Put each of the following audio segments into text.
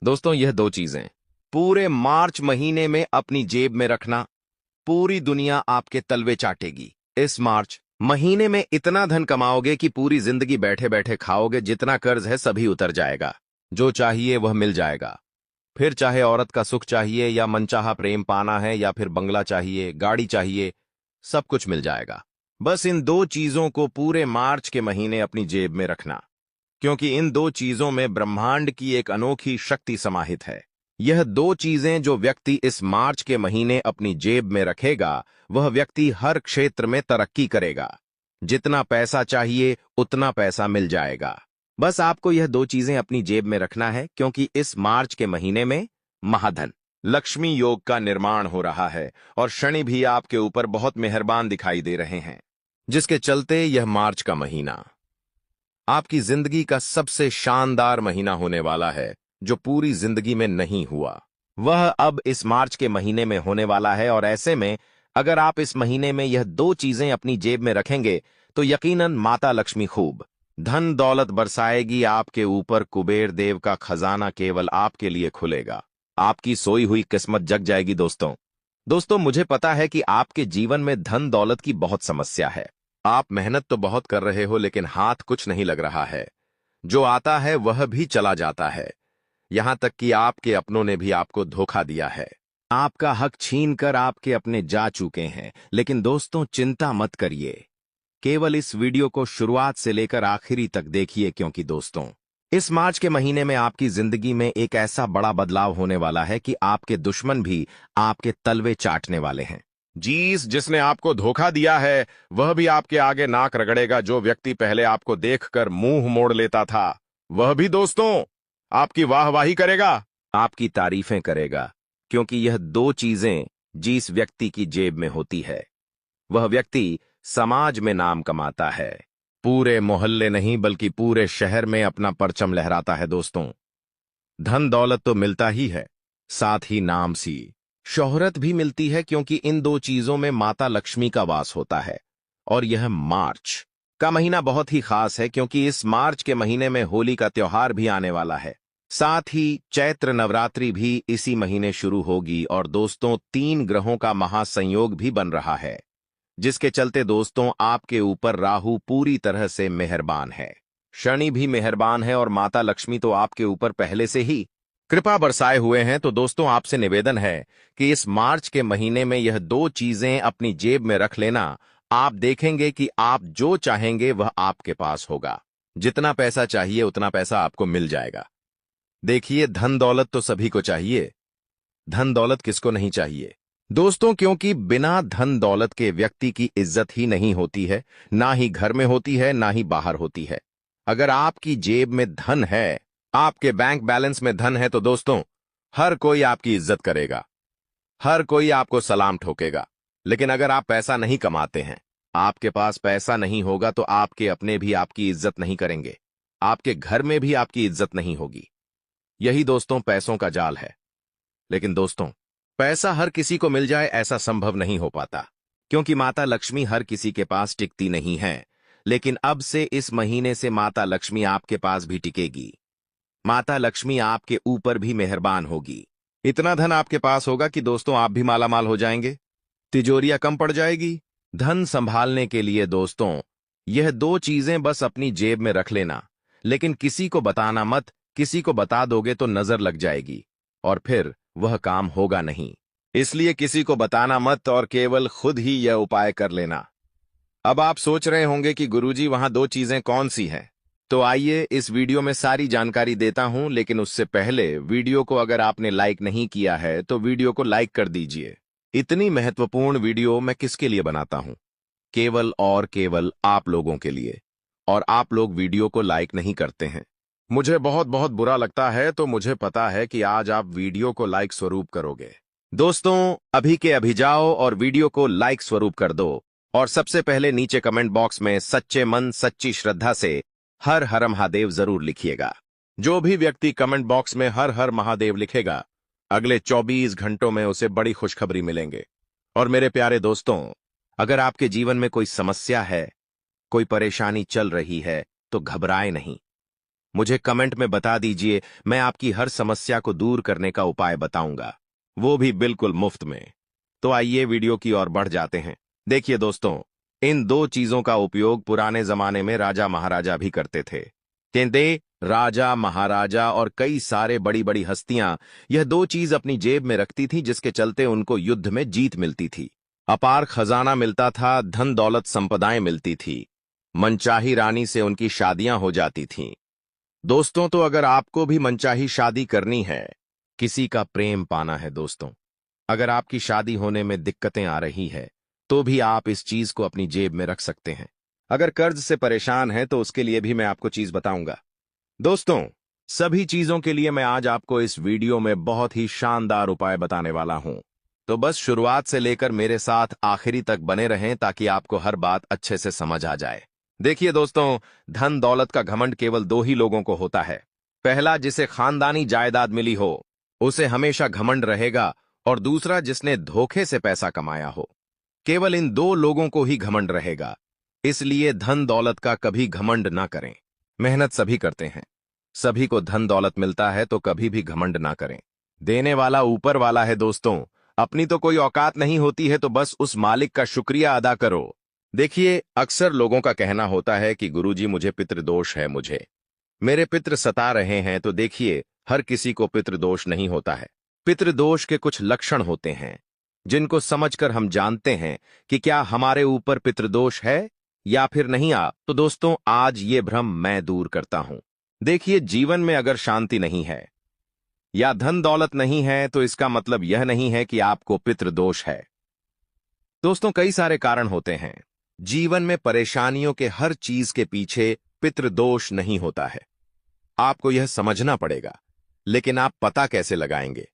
दोस्तों, यह दो चीजें पूरे मार्च महीने में अपनी जेब में रखना, पूरी दुनिया आपके तलवे चाटेगी। इस मार्च महीने में इतना धन कमाओगे कि पूरी जिंदगी बैठे बैठे खाओगे। जितना कर्ज है सभी उतर जाएगा, जो चाहिए वह मिल जाएगा। फिर चाहे औरत का सुख चाहिए या मनचाहा प्रेम पाना है या फिर बंगला चाहिए, गाड़ी चाहिए, सब कुछ मिल जाएगा। बस इन दो चीजों को पूरे मार्च के महीने अपनी जेब में रखना, क्योंकि इन दो चीजों में ब्रह्मांड की एक अनोखी शक्ति समाहित है। यह दो चीजें जो व्यक्ति इस मार्च के महीने अपनी जेब में रखेगा, वह व्यक्ति हर क्षेत्र में तरक्की करेगा। जितना पैसा चाहिए उतना पैसा मिल जाएगा। बस आपको यह दो चीजें अपनी जेब में रखना है, क्योंकि इस मार्च के महीने में महाधन लक्ष्मी योग का निर्माण हो रहा है और शनि भी आपके ऊपर बहुत मेहरबान दिखाई दे रहे हैं, जिसके चलते यह मार्च का महीना आपकी जिंदगी का सबसे शानदार महीना होने वाला है। जो पूरी जिंदगी में नहीं हुआ, वह अब इस मार्च के महीने में होने वाला है। और ऐसे में अगर आप इस महीने में यह दो चीजें अपनी जेब में रखेंगे तो यकीनन माता लक्ष्मी खूब धन दौलत बरसाएगी आपके ऊपर। कुबेर देव का खजाना केवल आपके लिए खुलेगा। आपकी सोई हुई किस्मत जग जाएगी। दोस्तों, मुझे पता है कि आपके जीवन में धन दौलत की बहुत समस्या है। आप मेहनत तो बहुत कर रहे हो, लेकिन हाथ कुछ नहीं लग रहा है। जो आता है वह भी चला जाता है। यहां तक कि आपके अपनों ने भी आपको धोखा दिया है। आपका हक छीन कर आपके अपने जा चुके हैं। लेकिन दोस्तों, चिंता मत करिए। केवल इस वीडियो को शुरुआत से लेकर आखिरी तक देखिए, क्योंकि दोस्तों, इस मार्च के महीने में आपकी जिंदगी में एक ऐसा बड़ा बदलाव होने वाला है कि आपके दुश्मन भी आपके तलवे चाटने वाले हैं। जिसने आपको धोखा दिया है वह भी आपके आगे नाक रगड़ेगा। जो व्यक्ति पहले आपको देखकर मुंह मोड़ लेता था, वह भी दोस्तों आपकी वाहवाही करेगा, आपकी तारीफें करेगा। क्योंकि यह दो चीजें जिस व्यक्ति की जेब में होती है, वह व्यक्ति समाज में नाम कमाता है। पूरे मोहल्ले नहीं बल्कि पूरे शहर में अपना परचम लहराता है। दोस्तों, धन दौलत तो मिलता ही है, साथ ही नाम सी शोहरत भी मिलती है, क्योंकि इन दो चीजों में माता लक्ष्मी का वास होता है। और यह मार्च का महीना बहुत ही खास है, क्योंकि इस मार्च के महीने में होली का त्योहार भी आने वाला है। साथ ही चैत्र नवरात्रि भी इसी महीने शुरू होगी। और दोस्तों, 3 ग्रहों का महासंयोग भी बन रहा है, जिसके चलते दोस्तों आपके ऊपर राहु पूरी तरह से मेहरबान है, शनि भी मेहरबान है और माता लक्ष्मी तो आपके ऊपर पहले से ही कृपा बरसाए हुए हैं। तो दोस्तों, आपसे निवेदन है कि इस मार्च के महीने में यह दो चीजें अपनी जेब में रख लेना। आप देखेंगे कि आप जो चाहेंगे वह आपके पास होगा। जितना पैसा चाहिए उतना पैसा आपको मिल जाएगा। देखिए, धन दौलत तो सभी को चाहिए। धन दौलत किसको नहीं चाहिए दोस्तों? क्योंकि बिना धन दौलत के व्यक्ति की इज्जत ही नहीं होती है, ना ही घर में होती है, ना ही बाहर होती है। अगर आपकी जेब में धन है, आपके बैंक बैलेंस में धन है, तो दोस्तों हर कोई आपकी इज्जत करेगा, हर कोई आपको सलाम ठोकेगा। लेकिन अगर आप पैसा नहीं कमाते हैं, आपके पास पैसा नहीं होगा, तो आपके अपने भी आपकी इज्जत नहीं करेंगे, आपके घर में भी आपकी इज्जत नहीं होगी। यही दोस्तों पैसों का जाल है। लेकिन दोस्तों, पैसा हर किसी को मिल जाए ऐसा संभव नहीं हो पाता, क्योंकि माता लक्ष्मी हर किसी के पास टिकती नहीं है। लेकिन अब से इस महीने से माता लक्ष्मी आपके पास भी टिकेगी। माता लक्ष्मी आपके ऊपर भी मेहरबान होगी। इतना धन आपके पास होगा कि दोस्तों आप भी मालामाल हो जाएंगे, तिजोरियां कम पड़ जाएगी। धन संभालने के लिए दोस्तों यह दो चीजें बस अपनी जेब में रख लेना, लेकिन किसी को बताना मत। किसी को बता दोगे तो नजर लग जाएगी और फिर वह काम होगा नहीं। इसलिए किसी को बताना मत और केवल खुद ही यह उपाय कर लेना। अब आप सोच रहे होंगे कि गुरुजी, वहां दो चीजें कौन सी हैं? तो आइए इस वीडियो में सारी जानकारी देता हूं, लेकिन उससे पहले वीडियो को अगर आपने लाइक नहीं किया है तो वीडियो को लाइक कर दीजिए। इतनी महत्वपूर्ण वीडियो मैं किसके लिए बनाता हूं? केवल और केवल आप लोगों के लिए। और आप लोग वीडियो को लाइक नहीं करते हैं, मुझे बहुत बहुत बुरा लगता है। तो मुझे पता है कि आज आप वीडियो को लाइक स्वरूप करोगे। दोस्तों, अभी के अभी जाओ और वीडियो को लाइक स्वरूप कर दो। और सबसे पहले नीचे कमेंट बॉक्स में सच्चे मन सच्ची श्रद्धा से हर हर महादेव जरूर लिखिएगा। जो भी व्यक्ति कमेंट बॉक्स में हर हर महादेव लिखेगा, अगले 24 घंटों में उसे बड़ी खुशखबरी मिलेंगे। और मेरे प्यारे दोस्तों, अगर आपके जीवन में कोई समस्या है, कोई परेशानी चल रही है, तो घबराए नहीं। मुझे कमेंट में बता दीजिए, मैं आपकी हर समस्या को दूर करने का उपाय बताऊंगा, वो भी बिल्कुल मुफ्त में। तो आइए वीडियो की ओर बढ़ जाते हैं। देखिए दोस्तों, इन दो चीजों का उपयोग पुराने जमाने में राजा महाराजा भी करते थे। कहते राजा महाराजा और कई सारे बड़ी बड़ी हस्तियां यह दो चीज अपनी जेब में रखती थी, जिसके चलते उनको युद्ध में जीत मिलती थी, अपार खजाना मिलता था, धन दौलत संपदाएं मिलती थी, मनचाही रानी से उनकी शादियां हो जाती थीं। दोस्तों, तो अगर आपको भी मनचाही शादी करनी है, किसी का प्रेम पाना है दोस्तों, अगर आपकी शादी होने में दिक्कतें आ रही है, तो भी आप इस चीज को अपनी जेब में रख सकते हैं। अगर कर्ज से परेशान है तो उसके लिए भी मैं आपको चीज बताऊंगा। दोस्तों, सभी चीजों के लिए मैं आज आपको इस वीडियो में बहुत ही शानदार उपाय बताने वाला हूं। तो बस शुरुआत से लेकर मेरे साथ आखिरी तक बने रहें ताकि आपको हर बात अच्छे से समझ आ जाए। देखिए दोस्तों, धन दौलत का घमंड केवल दो ही लोगों को होता है। पहला, जिसे खानदानी जायदाद मिली हो, उसे हमेशा घमंड रहेगा, और दूसरा, जिसने धोखे से पैसा कमाया हो। केवल इन दो लोगों को ही घमंड रहेगा। इसलिए धन दौलत का कभी घमंड ना करें। मेहनत सभी करते हैं, सभी को धन दौलत मिलता है, तो कभी भी घमंड ना करें। देने वाला ऊपर वाला है दोस्तों, अपनी तो कोई औकात नहीं होती है, तो बस उस मालिक का शुक्रिया अदा करो। देखिए, अक्सर लोगों का कहना होता है कि गुरुजी मुझे पितृदोष है, मुझे मेरे पितृ सता रहे हैं। तो देखिए, हर किसी को पितृदोष नहीं होता है। पितृदोष के कुछ लक्षण होते हैं, जिनको समझकर हम जानते हैं कि क्या हमारे ऊपर पितृदोष है या फिर नहीं। तो दोस्तों, आज ये भ्रम मैं दूर करता हूं। देखिए, जीवन में अगर शांति नहीं है या धन दौलत नहीं है, तो इसका मतलब यह नहीं है कि आपको पितृदोष है। दोस्तों, कई सारे कारण होते हैं। जीवन में परेशानियों के हर चीज के पीछे पितृदोष नहीं होता है। आपको यह समझना पड़ेगा, लेकिन आप पता कैसे लगाएंगे?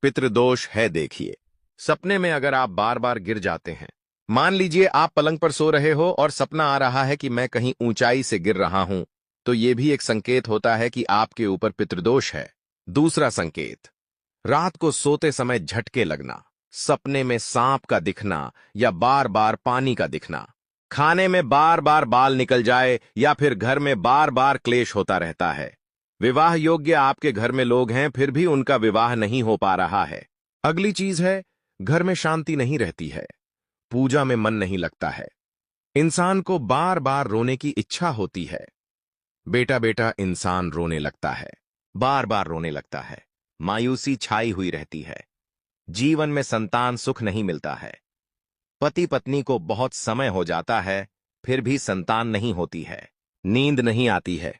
पितृदोष है, देखिए, सपने में अगर आप बार बार गिर जाते हैं, मान लीजिए आप पलंग पर सो रहे हो और सपना आ रहा है कि मैं कहीं ऊंचाई से गिर रहा हूं, तो यह भी एक संकेत होता है कि आपके ऊपर पितृदोष है। दूसरा संकेत, रात को सोते समय झटके लगना, सपने में सांप का दिखना या बार बार पानी का दिखना, खाने में बार बार बाल निकल जाए या फिर घर में बार बार क्लेश होता रहता है। विवाह योग्य आपके घर में लोग हैं, फिर भी उनका विवाह नहीं हो पा रहा है। अगली चीज है, घर में शांति नहीं रहती है, पूजा में मन नहीं लगता है, इंसान को बार बार रोने की इच्छा होती है। बेटा बेटा इंसान रोने लगता है, बार बार रोने लगता है, मायूसी छाई हुई रहती है, जीवन में संतान सुख नहीं मिलता है, पति पत्नी को बहुत समय हो जाता है, फिर भी संतान नहीं होती है, नींद नहीं आती है,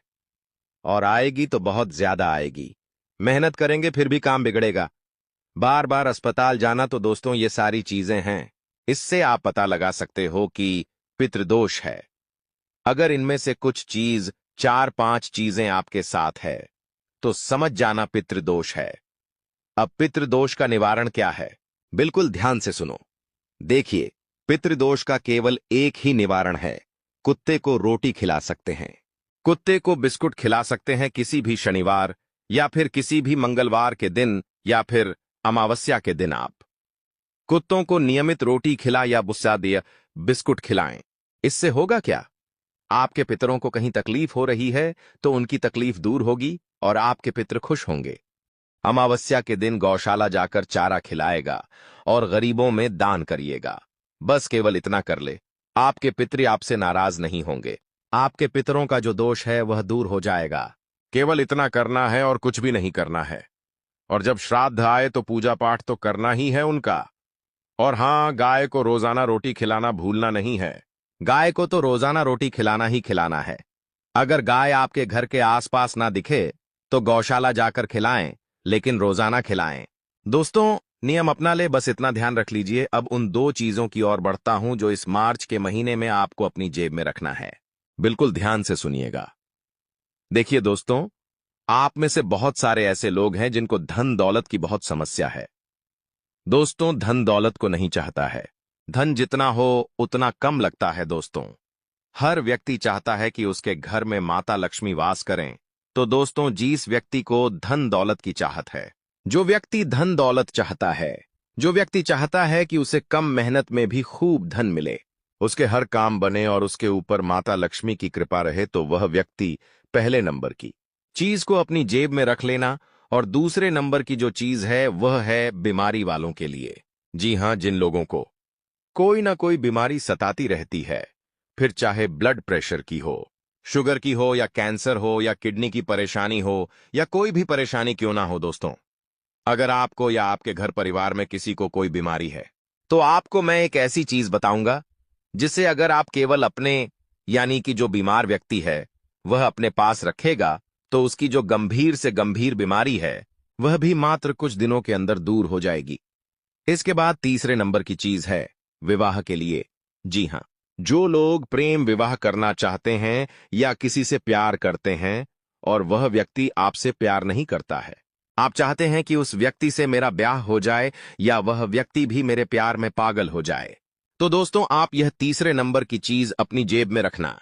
और आएगी तो बहुत ज्यादा आएगी, मेहनत करेंगे फिर भी काम बिगड़ेगा, बार बार अस्पताल जाना। तो दोस्तों, ये सारी चीजें हैं, इससे आप पता लगा सकते हो कि पितृदोष है। अगर इनमें से कुछ चीज, 4-5 चीजें आपके साथ है, तो समझ जाना पितृदोष है। अब पितृदोष का निवारण क्या है, बिल्कुल ध्यान से सुनो। देखिए, पितृदोष का केवल एक ही निवारण है, कुत्ते को रोटी खिला सकते हैं, कुत्ते को बिस्कुट खिला सकते हैं किसी भी शनिवार या फिर किसी भी मंगलवार के दिन या फिर अमावस्या के दिन। आप कुत्तों को नियमित रोटी खिला या भुस्सा दिया बिस्कुट खिलाएं। इससे होगा क्या? आपके पितरों को कहीं तकलीफ हो रही है तो उनकी तकलीफ दूर होगी और आपके पितर खुश होंगे। अमावस्या के दिन गौशाला जाकर चारा खिलाएगा और गरीबों में दान करिएगा। बस केवल इतना कर ले, आपके पितृ आपसे नाराज नहीं होंगे, आपके पितरों का जो दोष है वह दूर हो जाएगा। केवल इतना करना है और कुछ भी नहीं करना है। और जब श्राद्ध आए तो पूजा पाठ तो करना ही है उनका। और हाँ, गाय को रोजाना रोटी खिलाना भूलना नहीं है। गाय को तो रोजाना रोटी खिलाना ही खिलाना है। अगर गाय आपके घर के आसपास ना दिखे तो गौशाला जाकर खिलाएं, लेकिन रोजाना खिलाएं। दोस्तों, नियम अपना ले, बस इतना ध्यान रख लीजिए। अब उन दो चीजों की ओर बढ़ता हूं जो इस मार्च के महीने में आपको अपनी जेब में रखना है। बिल्कुल ध्यान से सुनिएगा। देखिए दोस्तों, आप में से बहुत सारे ऐसे लोग हैं जिनको धन दौलत की बहुत समस्या है। दोस्तों, धन दौलत को नहीं चाहता है, धन जितना हो उतना कम लगता है। दोस्तों, हर व्यक्ति चाहता है कि उसके घर में माता लक्ष्मी वास करें। तो दोस्तों, जिस व्यक्ति को धन दौलत की चाहत है, जो व्यक्ति धन दौलत चाहता है, जो व्यक्ति चाहता है कि उसे कम मेहनत में भी खूब धन मिले, उसके हर काम बने और उसके ऊपर माता लक्ष्मी की कृपा रहे, तो वह व्यक्ति पहले नंबर की चीज को अपनी जेब में रख लेना। और दूसरे नंबर की जो चीज है वह है बीमारी वालों के लिए। जी हां, जिन लोगों को कोई ना कोई बीमारी सताती रहती है, फिर चाहे ब्लड प्रेशर की हो, शुगर की हो, या कैंसर हो, या किडनी की परेशानी हो, या कोई भी परेशानी क्यों ना हो दोस्तों, अगर आपको या आपके घर परिवार में किसी को कोई बीमारी है, तो आपको मैं एक ऐसी चीज बताऊंगा जिसे अगर आप केवल अपने यानी कि जो बीमार व्यक्ति है वह अपने पास रखेगा, तो उसकी जो गंभीर से गंभीर बीमारी है वह भी मात्र कुछ दिनों के अंदर दूर हो जाएगी। इसके बाद तीसरे नंबर की चीज है विवाह के लिए। जी हां, जो लोग प्रेम विवाह करना चाहते हैं या किसी से प्यार करते हैं और वह व्यक्ति आपसे प्यार नहीं करता है, आप चाहते हैं कि उस व्यक्ति से मेरा ब्याह हो जाए या वह व्यक्ति भी मेरे प्यार में पागल हो जाए, तो दोस्तों आप यह तीसरे नंबर की चीज अपनी जेब में रखना।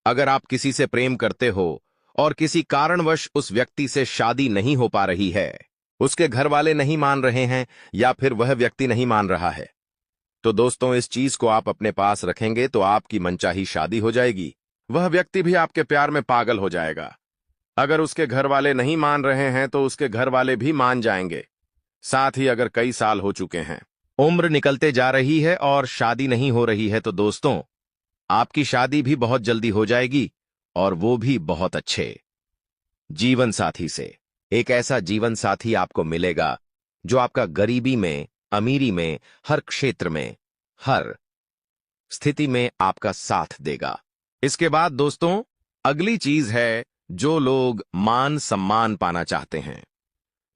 अगर आप किसी से प्रेम करते हो और किसी कारणवश उस व्यक्ति से शादी नहीं हो पा रही है, उसके घर वाले नहीं मान रहे हैं या फिर वह व्यक्ति नहीं मान रहा है, तो दोस्तों इस चीज को आप अपने पास रखेंगे तो आपकी मनचाही शादी हो जाएगी। वह व्यक्ति भी आपके प्यार में पागल हो जाएगा। अगर उसके घर वाले नहीं मान रहे हैं तो उसके घर वाले भी मान जाएंगे। साथ ही अगर कई साल हो चुके हैं, उम्र निकलते जा रही है और शादी नहीं हो रही है, तो दोस्तों आपकी शादी भी बहुत जल्दी हो जाएगी, और वो भी बहुत अच्छे जीवन साथी से। एक ऐसा जीवन साथी आपको मिलेगा जो आपका गरीबी में, अमीरी में, हर क्षेत्र में, हर स्थिति में आपका साथ देगा। इसके बाद दोस्तों अगली चीज है जो लोग मान सम्मान पाना चाहते हैं,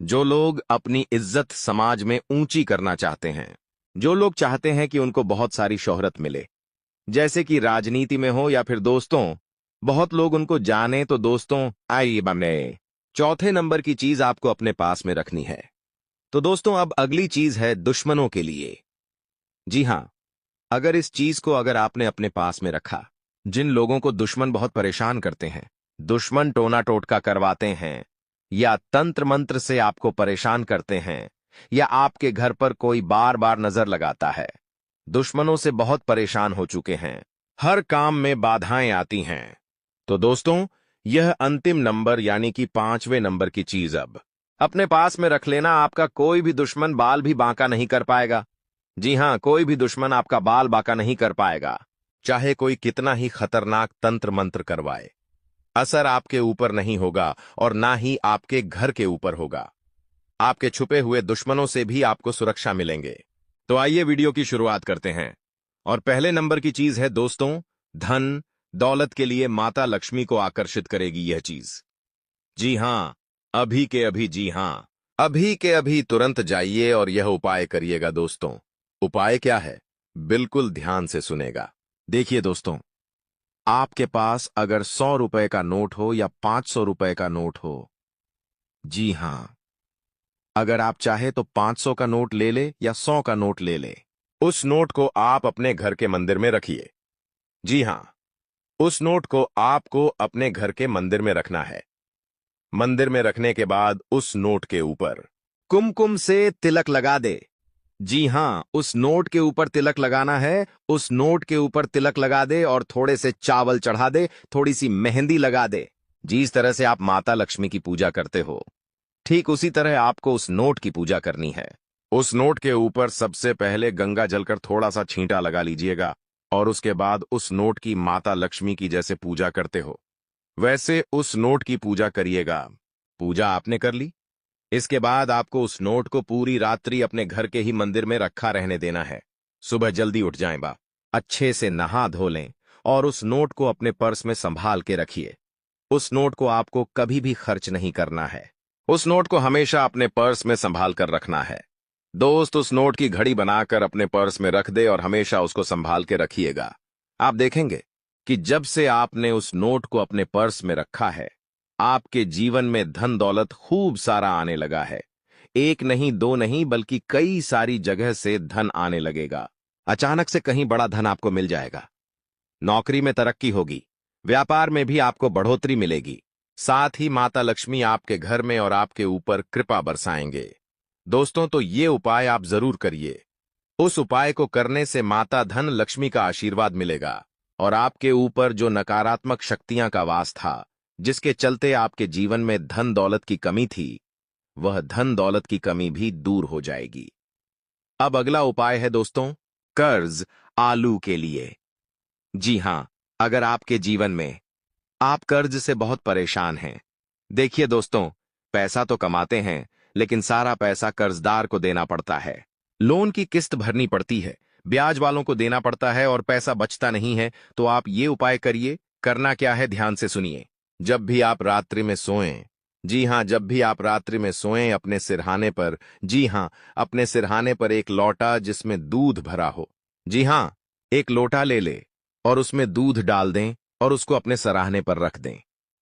जो लोग अपनी इज्जत समाज में ऊंची करना चाहते हैं, जो लोग चाहते हैं कि उनको बहुत सारी शोहरत मिले, जैसे कि राजनीति में हो या फिर दोस्तों बहुत लोग उनको जाने, तो दोस्तों आइए बने चौथे नंबर की चीज आपको अपने पास में रखनी है। तो दोस्तों अब अगली चीज है दुश्मनों के लिए। जी हां, अगर इस चीज को अगर आपने अपने पास में रखा, जिन लोगों को दुश्मन बहुत परेशान करते हैं, दुश्मन टोना टोटका करवाते हैं या तंत्र मंत्र से आपको परेशान करते हैं, या आपके घर पर कोई बार बार नजर लगाता है, दुश्मनों से बहुत परेशान हो चुके हैं, हर काम में बाधाएं आती हैं, तो दोस्तों यह अंतिम नंबर यानी कि पांचवें नंबर की चीज अब अपने पास में रख लेना। आपका कोई भी दुश्मन बाल भी बांका नहीं कर पाएगा। जी हां, कोई भी दुश्मन आपका बाल बांका नहीं कर पाएगा, चाहे कोई कितना ही खतरनाक तंत्र मंत्र करवाए। असर आपके ऊपर नहीं होगा और ना ही आपके घर के ऊपर होगा। आपके छुपे हुए दुश्मनों से भी आपको सुरक्षा मिलेंगे। तो आइए वीडियो की शुरुआत करते हैं। और पहले नंबर की चीज है दोस्तों धन दौलत के लिए माता लक्ष्मी को आकर्षित करेगी यह चीज। जी हां, अभी के अभी, जी हां, अभी के अभी तुरंत जाइए और यह उपाय करिएगा दोस्तों। उपाय क्या है, बिल्कुल ध्यान से सुनेगा। देखिए दोस्तों, आपके पास अगर 100 रुपए का नोट हो या 500 रुपए का नोट हो, जी हां, अगर आप चाहे तो 500 का नोट ले ले या 100 का नोट ले ले, उस नोट को आप अपने घर के मंदिर में रखिए। जी हां, उस नोट को आपको अपने घर के मंदिर में रखना है। मंदिर में रखने के बाद उस नोट के ऊपर कुमकुम से तिलक लगा दे। जी हां, उस नोट के ऊपर तिलक लगाना है। उस नोट के ऊपर तिलक लगा दे और थोड़े से चावल चढ़ा दे, थोड़ी सी मेहंदी लगा दे। जिस तरह से आप माता लक्ष्मी की पूजा करते हो, ठीक उसी तरह आपको उस नोट की पूजा करनी है। उस नोट के ऊपर सबसे पहले गंगा जलकर थोड़ा सा छींटा लगा लीजिएगा, और उसके बाद उस नोट की माता लक्ष्मी की जैसे पूजा करते हो वैसे उस नोट की पूजा करिएगा। पूजा आपने कर ली, इसके बाद आपको उस नोट को पूरी रात्रि अपने घर के ही मंदिर में रखा रहने देना है। सुबह जल्दी उठ जाएं बा, अच्छे से नहा धो लें और उस नोट को अपने पर्स में संभाल के रखिए। उस नोट को आपको कभी भी खर्च नहीं करना है। उस नोट को हमेशा अपने पर्स में संभाल कर रखना है। दोस्त उस नोट की घड़ी बनाकर अपने पर्स में रख दे और हमेशा उसको संभाल के रखिएगा। आप देखेंगे कि जब से आपने उस नोट को अपने पर्स में रखा है, आपके जीवन में धन दौलत खूब सारा आने लगा है। एक नहीं, दो नहीं, बल्कि कई सारी जगह से धन आने लगेगा। अचानक से कहीं बड़ा धन आपको मिल जाएगा। नौकरी में तरक्की होगी, व्यापार में भी आपको बढ़ोतरी मिलेगी। साथ ही माता लक्ष्मी आपके घर में और आपके ऊपर कृपा बरसाएंगे। दोस्तों तो ये उपाय आप जरूर करिए। उस उपाय को करने से माता धन लक्ष्मी का आशीर्वाद मिलेगा और आपके ऊपर जो नकारात्मक शक्तियां का वास था, जिसके चलते आपके जीवन में धन दौलत की कमी थी, वह धन दौलत की कमी भी दूर हो जाएगी। अब अगला उपाय है दोस्तों, कर्ज आलू के लिए। जी हां, अगर आपके जीवन में आप कर्ज से बहुत परेशान हैं। देखिए दोस्तों, पैसा तो कमाते हैं, लेकिन सारा पैसा कर्जदार को देना पड़ता है। लोन की किस्त भरनी पड़ती है, ब्याज वालों को देना पड़ता है और पैसा बचता नहीं है। तो आप ये उपाय करिए। करना क्या है, ध्यान से सुनिए। जब भी आप रात्रि में सोएं, जी हां, जब भी आप रात्रि में सोएं, अपने सिरहाने पर, जी हां, अपने सिरहाने पर एक लोटा जिसमें दूध भरा हो, जी हां, एक लोटा ले ले और उसमें दूध डाल दें और उसको अपने सराहने पर रख दें।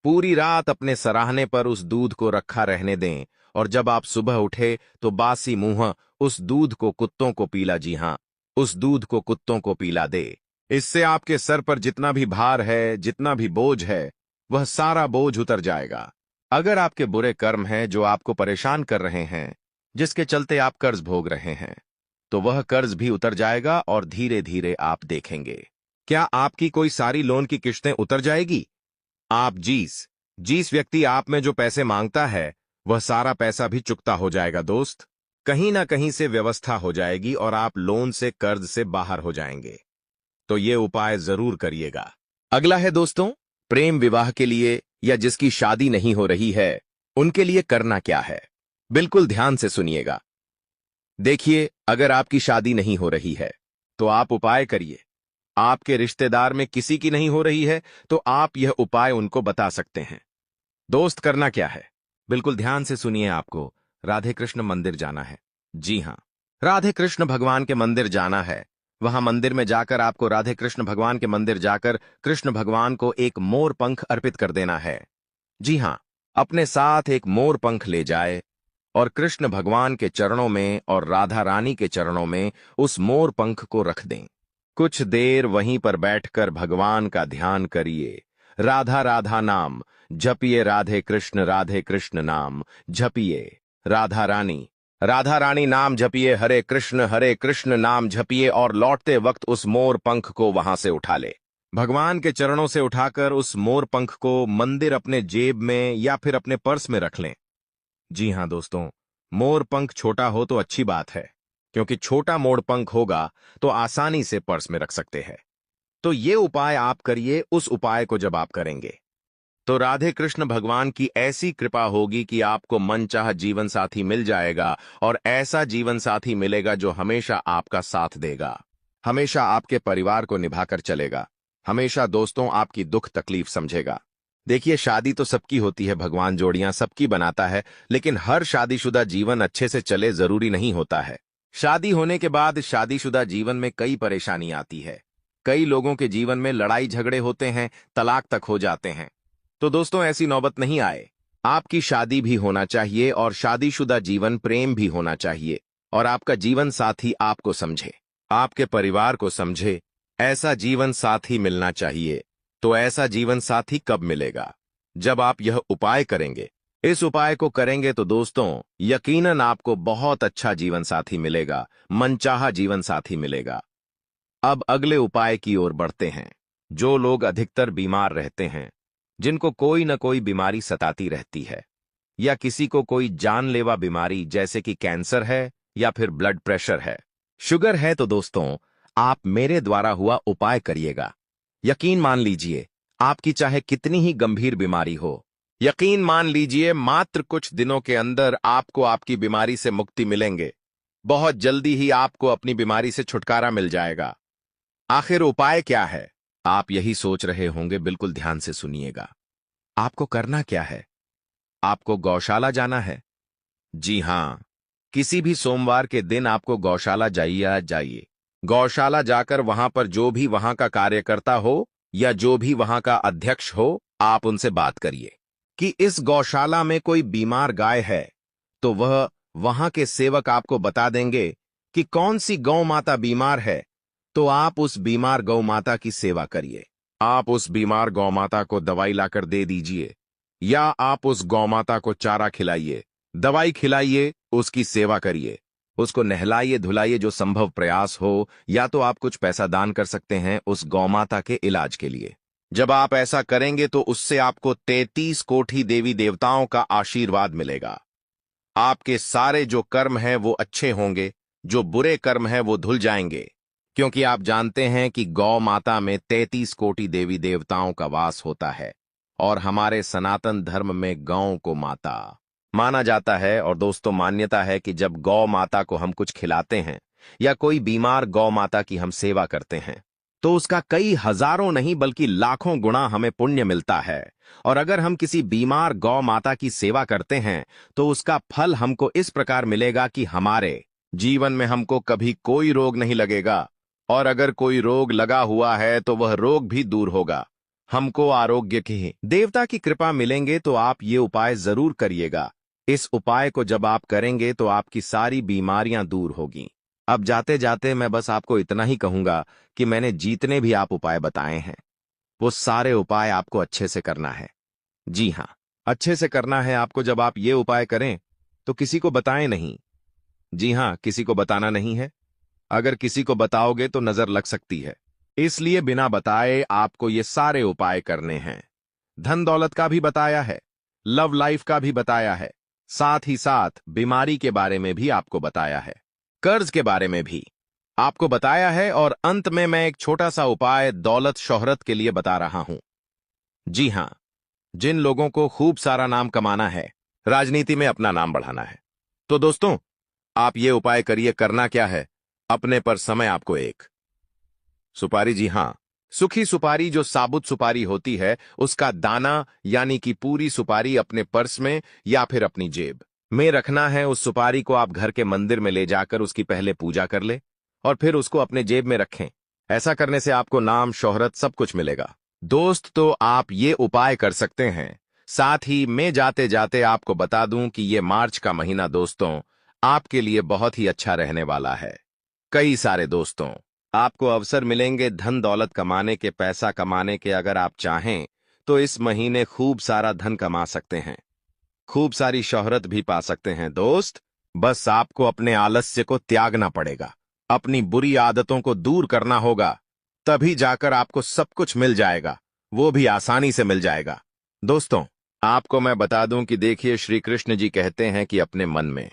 पूरी रात अपने सराहने पर उस दूध को रखा रहने दें और जब आप सुबह उठे तो बासी मुंह उस दूध को कुत्तों को पीला, जी हां, उस दूध को कुत्तों को पीला दे। इससे आपके सर पर जितना भी भार है, जितना भी बोझ है, वह सारा बोझ उतर जाएगा। अगर आपके बुरे कर्म हैं जो आपको परेशान कर रहे हैं, जिसके चलते आप कर्ज भोग रहे हैं, तो वह कर्ज भी उतर जाएगा और धीरे धीरे आप देखेंगे क्या आपकी कोई सारी लोन की किश्तें उतर जाएगी। आप जिस व्यक्ति आप में जो पैसे मांगता है, वह सारा पैसा भी चुकता हो जाएगा दोस्त। कहीं ना कहीं से व्यवस्था हो जाएगी और आप लोन से कर्ज से बाहर हो जाएंगे। तो ये उपाय जरूर करिएगा। अगला है दोस्तों, प्रेम विवाह के लिए या जिसकी शादी नहीं हो रही है, उनके लिए करना क्या है, बिल्कुल ध्यान से सुनिएगा। देखिए, अगर आपकी शादी नहीं हो रही है तो आप उपाय करिए। आपके रिश्तेदार में किसी की नहीं हो रही है तो आप यह उपाय उनको बता सकते हैं। दोस्त, करना क्या है, बिल्कुल ध्यान से सुनिए। आपको राधे कृष्ण मंदिर जाना है। जी हां, राधे कृष्ण भगवान के मंदिर जाना है। वहां मंदिर में जाकर आपको राधे कृष्ण भगवान के मंदिर जाकर कृष्ण भगवान को एक मोर पंख अर्पित कर देना है। जी हां, अपने साथ एक मोर पंख ले जाए और कृष्ण भगवान के चरणों में और राधा रानी के चरणों में उस मोर पंख को रख दें। कुछ देर वहीं पर बैठकर भगवान का ध्यान करिए। राधा राधा नाम जपिए, राधे कृष्ण नाम जपिए। राधा रानी नाम जपिए, हरे कृष्ण नाम जपिए और लौटते वक्त उस मोर पंख को वहां से उठा ले। भगवान के चरणों से उठाकर उस मोर पंख को मंदिर अपने जेब में या फिर अपने पर्स में रख लें। जी हां दोस्तों, मोर पंख छोटा हो तो अच्छी बात है, क्योंकि छोटा मोर पंख होगा तो आसानी से पर्स में रख सकते हैं। तो ये उपाय आप करिए। उस उपाय को जब आप करेंगे तो राधे कृष्ण भगवान की ऐसी कृपा होगी कि आपको मनचाहा जीवन साथी मिल जाएगा और ऐसा जीवन साथी मिलेगा जो हमेशा आपका साथ देगा, हमेशा आपके परिवार को निभाकर चलेगा, हमेशा दोस्तों आपकी दुख तकलीफ समझेगा। देखिए, शादी तो सबकी होती है, भगवान जोड़ियां सबकी बनाता है, लेकिन हर शादीशुदा जीवन अच्छे से चले जरूरी नहीं होता है। शादी होने के बाद शादीशुदा जीवन में कई परेशानी आती है। कई लोगों के जीवन में लड़ाई झगड़े होते हैं, तलाक तक हो जाते हैं। तो दोस्तों, ऐसी नौबत नहीं आए। आपकी शादी भी होना चाहिए और शादीशुदा जीवन प्रेम भी होना चाहिए और आपका जीवन साथी आपको समझे, आपके परिवार को समझे। ऐसा जीवन साथी मिलना चाहिए। तो ऐसा जीवन साथी कब मिलेगा? जब आप यह उपाय करेंगे। इस उपाय को करेंगे तो दोस्तों, यकीनन आपको बहुत अच्छा जीवन साथी मिलेगा, मनचाहा जीवन साथी मिलेगा। अब अगले उपाय की ओर बढ़ते हैं। जो लोग अधिकतर बीमार रहते हैं, जिनको कोई न कोई बीमारी सताती रहती है या किसी को कोई जानलेवा बीमारी जैसे कि कैंसर है या फिर ब्लड प्रेशर है, शुगर है, तो दोस्तों आप मेरे द्वारा हुआ उपाय करिएगा। यकीन मान लीजिए, आपकी चाहे कितनी ही गंभीर बीमारी हो, यकीन मान लीजिए मात्र कुछ दिनों के अंदर आपको आपकी बीमारी से मुक्ति मिलेंगे। बहुत जल्दी ही आपको अपनी बीमारी से छुटकारा मिल जाएगा। आखिर उपाय क्या है, आप यही सोच रहे होंगे। बिल्कुल ध्यान से सुनिएगा। आपको करना क्या है? आपको गौशाला जाना है। जी हां, किसी भी सोमवार के दिन आपको गौशाला जाइए। गौशाला जाकर वहां पर जो भी वहां का कार्यकर्ता हो या जो भी वहां का अध्यक्ष हो, आप उनसे बात करिए कि इस गौशाला में कोई बीमार गाय है। तो वह वहां के सेवक आपको बता देंगे कि कौन सी गौ माता बीमार है। तो आप उस बीमार गौ माता की सेवा करिए। आप उस बीमार गौ माता को दवाई लाकर दे दीजिए या आप उस गौ माता को चारा खिलाइए, दवाई खिलाइए, उसकी सेवा करिए। उसको नहलाइए धुलाइए जो संभव प्रयास हो, या तो आप कुछ पैसा दान कर सकते हैं उस गौमाता के इलाज के लिए। जब आप ऐसा करेंगे तो उससे आपको 33 कोटि देवी देवताओं का आशीर्वाद मिलेगा। आपके सारे जो कर्म हैं वो अच्छे होंगे, जो बुरे कर्म हैं वो धुल जाएंगे, क्योंकि आप जानते हैं कि गौ माता में 33 कोटि देवी देवताओं का वास होता है और हमारे सनातन धर्म में गौ को माता माना जाता है। और दोस्तों, मान्यता है कि जब गौ माता को हम कुछ खिलाते हैं या कोई बीमार गौ माता की हम सेवा करते हैं तो उसका कई हजारों नहीं बल्कि लाखों गुना हमें पुण्य मिलता है। और अगर हम किसी बीमार गौ माता की सेवा करते हैं तो उसका फल हमको इस प्रकार मिलेगा कि हमारे जीवन में हमको कभी कोई रोग नहीं लगेगा, और अगर कोई रोग लगा हुआ है तो वह रोग भी दूर होगा। हमको आरोग्य की देवता की कृपा मिलेंगे तो आप ये उपाय जरूर करिएगा। इस उपाय को जब आप करेंगे तो आपकी सारी बीमारियां दूर होगी। अब जाते जाते मैं बस आपको इतना ही कहूंगा कि मैंने जितने भी आप उपाय बताए हैं वो सारे उपाय आपको अच्छे से करना है। जी हाँ, अच्छे से करना है आपको। जब आप ये उपाय करें तो किसी को बताएं नहीं। जी हाँ, किसी को बताना नहीं है। अगर किसी को बताओगे तो नजर लग सकती है, इसलिए बिना बताए आपको ये सारे उपाय करने हैं। धन दौलत का भी बताया है, लव लाइफ का भी बताया है, साथ ही साथ बीमारी के बारे में भी आपको बताया है, कर्ज के बारे में भी आपको बताया है, और अंत में मैं एक छोटा सा उपाय दौलत शोहरत के लिए बता रहा हूं। जी हां, जिन लोगों को खूब सारा नाम कमाना है, राजनीति में अपना नाम बढ़ाना है, तो दोस्तों आप ये उपाय करिए। करना क्या है, अपने पर समय आपको एक सुपारी, जी हां, सूखी सुपारी जो साबुत सुपारी होती है उसका दाना यानी कि पूरी सुपारी अपने पर्स में या फिर अपनी जेब में रखना है। उस सुपारी को आप घर के मंदिर में ले जाकर उसकी पहले पूजा कर ले और फिर उसको अपने जेब में रखें। ऐसा करने से आपको नाम शोहरत सब कुछ मिलेगा। दोस्त, तो आप ये उपाय कर सकते हैं। साथ ही मैं जाते जाते आपको बता दूं कि ये मार्च का महीना दोस्तों आपके लिए बहुत ही अच्छा रहने वाला है। कई सारे दोस्तों आपको अवसर मिलेंगे धन दौलत कमाने के, पैसा कमाने के। अगर आप चाहें तो इस महीने खूब सारा धन कमा सकते हैं, खूब सारी शोहरत भी पा सकते हैं। दोस्त, बस आपको अपने आलस्य को त्यागना पड़ेगा, अपनी बुरी आदतों को दूर करना होगा, तभी जाकर आपको सब कुछ मिल जाएगा, वो भी आसानी से मिल जाएगा। दोस्तों, आपको मैं बता दूं कि देखिए, श्री कृष्ण जी कहते हैं कि अपने मन में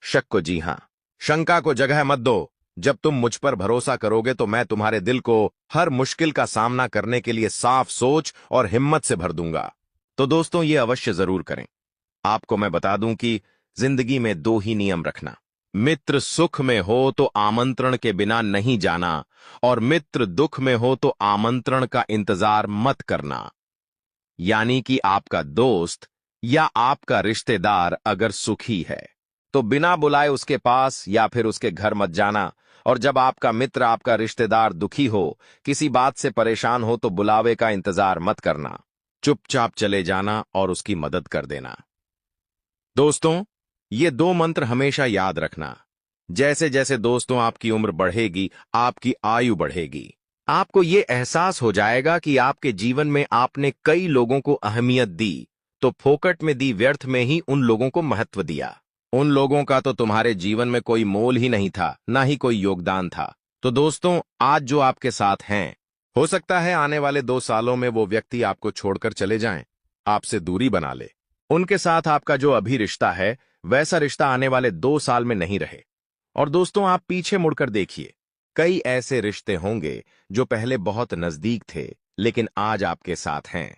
शक को, जी हां, शंका को जगह मत दो। जब तुम मुझ पर भरोसा करोगे तो मैं तुम्हारे दिल को हर मुश्किल का सामना करने के लिए साफ सोच और हिम्मत से भर दूंगा। तो दोस्तों, ये अवश्य जरूर करें। आपको मैं बता दूं कि जिंदगी में दो ही नियम रखना। मित्र सुख में हो तो आमंत्रण के बिना नहीं जाना, और मित्र दुख में हो तो आमंत्रण का इंतजार मत करना। यानी कि आपका दोस्त या आपका रिश्तेदार अगर सुखी है तो बिना बुलाए उसके पास या फिर उसके घर मत जाना, और जब आपका मित्र, आपका रिश्तेदार दुखी हो, किसी बात से परेशान हो तो बुलावे का इंतजार मत करना, चुपचाप चले जाना और उसकी मदद कर देना। दोस्तों, ये दो मंत्र हमेशा याद रखना। जैसे जैसे दोस्तों आपकी उम्र बढ़ेगी, आपकी आयु बढ़ेगी, आपको ये एहसास हो जाएगा कि आपके जीवन में आपने कई लोगों को अहमियत दी, तो फोकट में दी, व्यर्थ में ही उन लोगों को महत्व दिया। उन लोगों का तो तुम्हारे जीवन में कोई मोल ही नहीं था, ना ही कोई योगदान था। तो दोस्तों, आज जो आपके साथ हैं, हो सकता है आने वाले 2 सालों में वो व्यक्ति आपको छोड़कर चले जाएं, आपसे दूरी बना ले। उनके साथ आपका जो अभी रिश्ता है वैसा रिश्ता आने वाले 2 साल में नहीं रहे। और दोस्तों, आप पीछे मुड़कर देखिए, कई ऐसे रिश्ते होंगे जो पहले बहुत नजदीक थे लेकिन आज आपके साथ हैं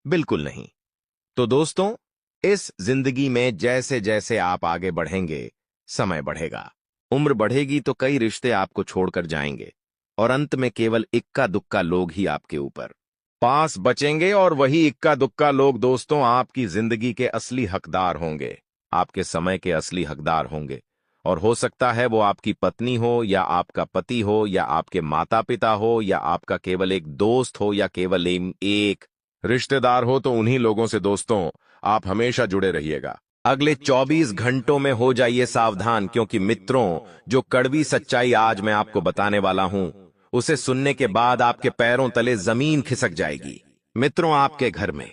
बिल्कुल नहीं। तो दोस्तों, इस जिंदगी में जैसे जैसे आप आगे बढ़ेंगे, समय बढ़ेगा, उम्र बढ़ेगी, तो कई रिश्ते आपको छोड़कर जाएंगे और अंत में केवल इक्का दुक्का लोग ही आपके ऊपर पास बचेंगे। और वही इक्का दुक्का लोग दोस्तों आपकी जिंदगी के असली हकदार होंगे, आपके समय के असली हकदार होंगे। और हो सकता है वो आपकी पत्नी हो या आपका पति हो या आपके माता पिता हो या आपका केवल एक दोस्त हो या केवल एक रिश्तेदार हो। तो उन्हीं लोगों से दोस्तों आप हमेशा जुड़े रहिएगा। अगले 24 घंटों में हो जाइए सावधान, क्योंकि मित्रों, जो कड़वी सच्चाई आज मैं आपको बताने वाला हूं, उसे सुनने के बाद आपके पैरों तले जमीन खिसक जाएगी। मित्रों, आपके घर में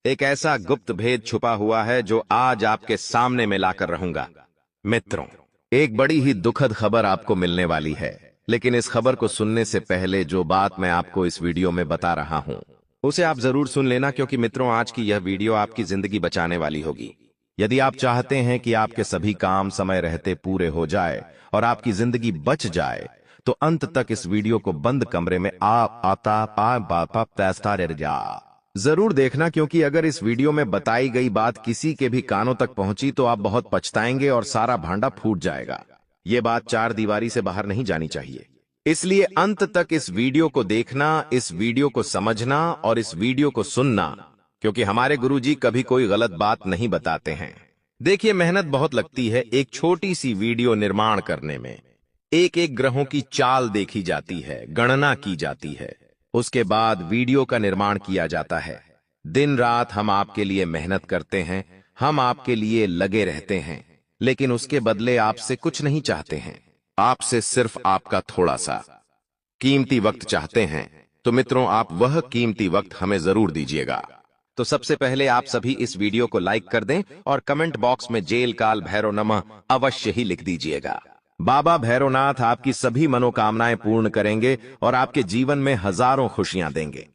एक ऐसा गुप्त भेद छुपा हुआ है जो आज आपके सामने में लाकर रहूंगा। मित्रों, एक बड़ी ही दुखद खबर आपको मिलने वाली है, लेकिन इस खबर को सुनने से पहले जो बात मैं आपको इस वीडियो में बता रहा हूं, उसे आप जरूर सुन लेना, क्योंकि मित्रों आज की यह वीडियो आपकी जिंदगी बचाने वाली होगी। यदि आप चाहते हैं कि आपके सभी काम समय रहते पूरे हो जाए और आपकी जिंदगी बच जाए, तो अंत तक इस वीडियो को बंद कमरे में जरूर देखना, क्योंकि अगर इस वीडियो में बताई गई बात किसी के भी कानों तक पहुंची तो आप बहुत पछताएंगे और सारा भांडा फूट जाएगा। ये बात चार दीवारी से बाहर नहीं जानी चाहिए, इसलिए अंत तक इस वीडियो को देखना, इस वीडियो को समझना और इस वीडियो को सुनना, क्योंकि हमारे गुरुजी कभी कोई गलत बात नहीं बताते हैं। देखिए, मेहनत बहुत लगती है एक छोटी सी वीडियो निर्माण करने में। एक एक ग्रहों की चाल देखी जाती है, गणना की जाती है, उसके बाद वीडियो का निर्माण किया जाता है। दिन रात हम आपके लिए मेहनत करते हैं, हम आपके लिए लगे रहते हैं, लेकिन उसके बदले आपसे कुछ नहीं चाहते हैं। आपसे सिर्फ आपका थोड़ा सा कीमती वक्त चाहते हैं। तो मित्रों, आप वह कीमती वक्त हमें जरूर दीजिएगा। तो सबसे पहले आप सभी इस वीडियो को लाइक कर दें और कमेंट बॉक्स में जेल काल भैरव नमः अवश्य ही लिख दीजिएगा। बाबा भैरवनाथ आपकी सभी मनोकामनाएं पूर्ण करेंगे और आपके जीवन में हजारों खुशियां देंगे।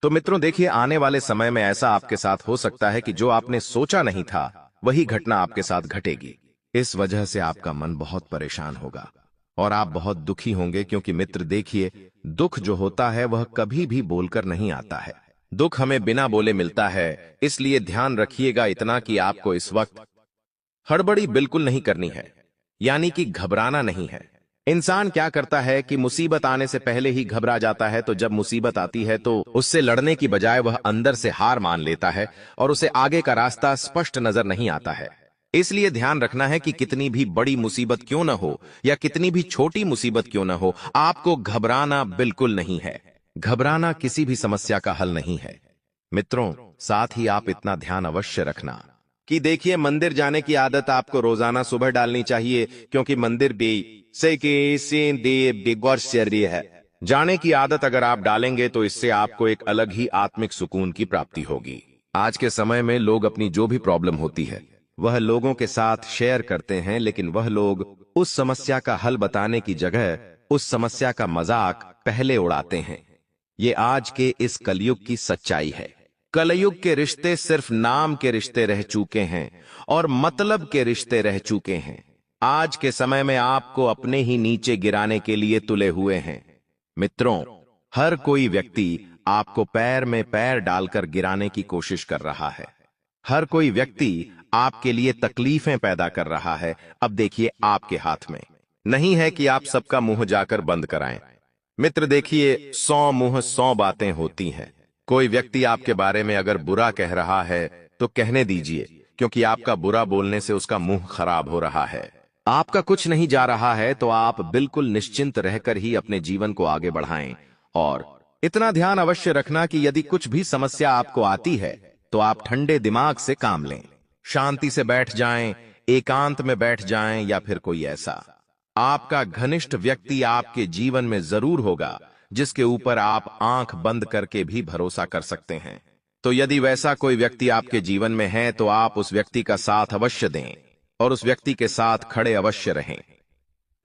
तो मित्रों देखिए, आने वाले समय में ऐसा आपके साथ हो सकता है कि जो आपने सोचा नहीं था वही घटना आपके साथ घटेगी। इस वजह से आपका मन बहुत परेशान होगा और आप बहुत दुखी होंगे, क्योंकि मित्र देखिए, दुख जो होता है वह कभी भी बोलकर नहीं आता है। दुख हमें बिना बोले मिलता है, इसलिए ध्यान रखिएगा इतना कि आपको इस वक्त हड़बड़ी बिल्कुल नहीं करनी है, यानी कि घबराना नहीं है। इंसान क्या करता है कि मुसीबत आने से पहले ही घबरा जाता है, तो जब मुसीबत आती है तो उससे लड़ने की बजाय वह अंदर से हार मान लेता है और उसे आगे का रास्ता स्पष्ट नजर नहीं आता है। इसलिए ध्यान रखना है कि कितनी भी बड़ी मुसीबत क्यों न हो या कितनी भी छोटी मुसीबत क्यों न हो, आपको घबराना बिल्कुल नहीं है। घबराना किसी भी समस्या का हल नहीं है। मित्रों, साथ ही आप इतना ध्यान अवश्य रखना कि देखिए, मंदिर जाने की आदत आपको रोजाना सुबह डालनी चाहिए, क्योंकि मंदिर भी है। जाने की आदत अगर आप डालेंगे तो इससे आपको एक अलग ही आत्मिक सुकून की प्राप्ति होगी। आज के समय में लोग अपनी जो भी प्रॉब्लम होती है वह लोगों के साथ शेयर करते हैं, लेकिन वह लोग उस समस्या का हल बताने की जगह उस समस्या का मजाक पहले उड़ाते हैं। ये आज के इस कलयुग की सच्चाई है। कलयुग के रिश्ते सिर्फ नाम के रिश्ते रह चुके हैं और मतलब के रिश्ते रह चुके हैं। आज के समय में आपको अपने ही नीचे गिराने के लिए तुले हुए हैं। मित्रों, हर कोई व्यक्ति आपको पैर में पैर डालकर गिराने की कोशिश कर रहा है। हर कोई व्यक्ति आपके लिए तकलीफें पैदा कर रहा है। अब देखिए, आपके हाथ में नहीं है कि आप सबका मुंह जाकर बंद कराएं। मित्र देखिए, 100 मुंह 100 बातें होती हैं। कोई व्यक्ति आपके बारे में अगर बुरा कह रहा है तो कहने दीजिए, क्योंकि आपका बुरा बोलने से उसका मुंह खराब हो रहा है। आपका कुछ नहीं जा रहा है, तो आप बिल्कुल निश्चिंत रहकर ही अपने जीवन को आगे बढ़ाएं। और इतना ध्यान अवश्य रखना कि यदि कुछ भी समस्या आपको आती है तो आप ठंडे दिमाग से काम लें, शांति से बैठ जाएं, एकांत में बैठ जाएं, या फिर कोई ऐसा आपका घनिष्ठ व्यक्ति आपके जीवन में जरूर होगा जिसके ऊपर आप आंख बंद करके भी भरोसा कर सकते हैं। तो यदि वैसा कोई व्यक्ति आपके जीवन में है तो आप उस व्यक्ति का साथ अवश्य दें और उस व्यक्ति के साथ खड़े अवश्य रहें।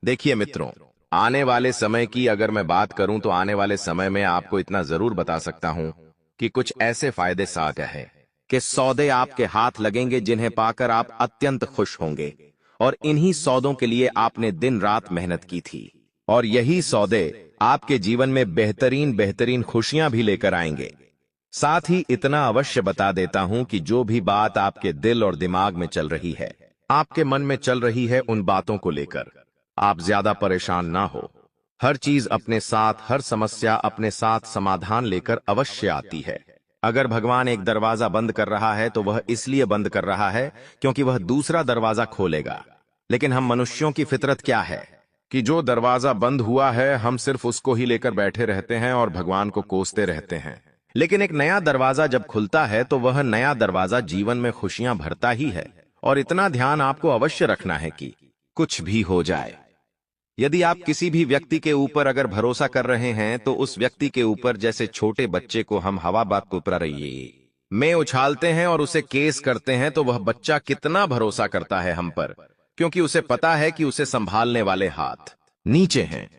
देखिए मित्रों, आने वाले समय की अगर मैं बात करूं तो आने वाले समय में आपको इतना जरूर बता सकता हूं कि कुछ ऐसे फायदे साथ हैं कि सौदे आपके हाथ लगेंगे जिन्हें पाकर आप अत्यंत खुश होंगे, और इन्हीं सौदों के लिए आपने दिन रात मेहनत की थी, और यही सौदे आपके जीवन में बेहतरीन बेहतरीन खुशियां भी लेकर आएंगे। साथ ही इतना अवश्य बता देता हूं कि जो भी बात आपके दिल और दिमाग में चल रही है, आपके मन में चल रही है, उन बातों को लेकर आप ज्यादा परेशान ना हो। हर चीज अपने साथ, हर समस्या अपने साथ समाधान लेकर अवश्य आती है। अगर भगवान एक दरवाजा बंद कर रहा है तो वह इसलिए बंद कर रहा है क्योंकि वह दूसरा दरवाजा खोलेगा। लेकिन हम मनुष्यों की फितरत क्या है कि जो दरवाजा बंद हुआ है हम सिर्फ उसको ही लेकर बैठे रहते हैं और भगवान को कोसते रहते हैं। लेकिन एक नया दरवाजा जब खुलता है तो वह नया दरवाजा जीवन में खुशियां भरता ही है। और इतना ध्यान आपको अवश्य रखना है कि कुछ भी हो जाए, यदि आप किसी भी व्यक्ति के ऊपर अगर भरोसा कर रहे हैं तो उस व्यक्ति के ऊपर जैसे छोटे बच्चे को हम हवा बात पुपरा रही में उछालते हैं और उसे केस करते हैं, तो वह बच्चा कितना भरोसा करता है हम पर, क्योंकि उसे पता है कि उसे संभालने वाले हाथ नीचे हैं।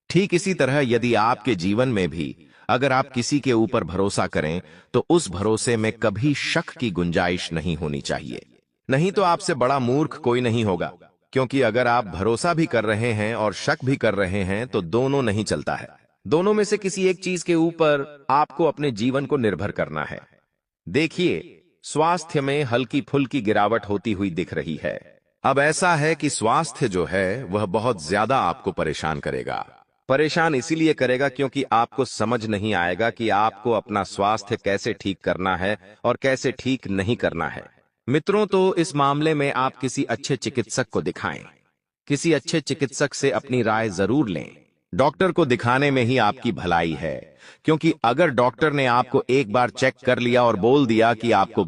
ठीक इसी तरह यदि आपके जीवन में भी अगर आप किसी के ऊपर भरोसा करें तो उस भरोसे में कभी शक की गुंजाइश नहीं होनी चाहिए। नहीं तो आपसे बड़ा मूर्ख कोई नहीं होगा, क्योंकि अगर आप भरोसा भी कर रहे हैं और शक भी कर रहे हैं तो दोनों नहीं चलता है। दोनों में से किसी एक चीज के ऊपर आपको अपने जीवन को निर्भर करना है। देखिए, स्वास्थ्य में हल्की फुल्की गिरावट होती हुई दिख रही है। अब ऐसा है कि स्वास्थ्य जो है वह बहुत ज्यादा आपको परेशान करेगा। परेशान इसीलिए करेगा क्योंकि आपको समझ नहीं आएगा कि आपको अपना स्वास्थ्य कैसे ठीक करना है और कैसे ठीक नहीं करना है। मित्रों, तो इस मामले में आप किसी अच्छे चिकित्सक को दिखाएं। किसी अच्छे चिकित्सक से अपनी राय जरूर लें। डॉक्टर को दिखाने में ही आपकी भलाई है, क्योंकि अगर डॉक्टर ने आपको एक बार चेक कर लिया और बोल दिया कि आपको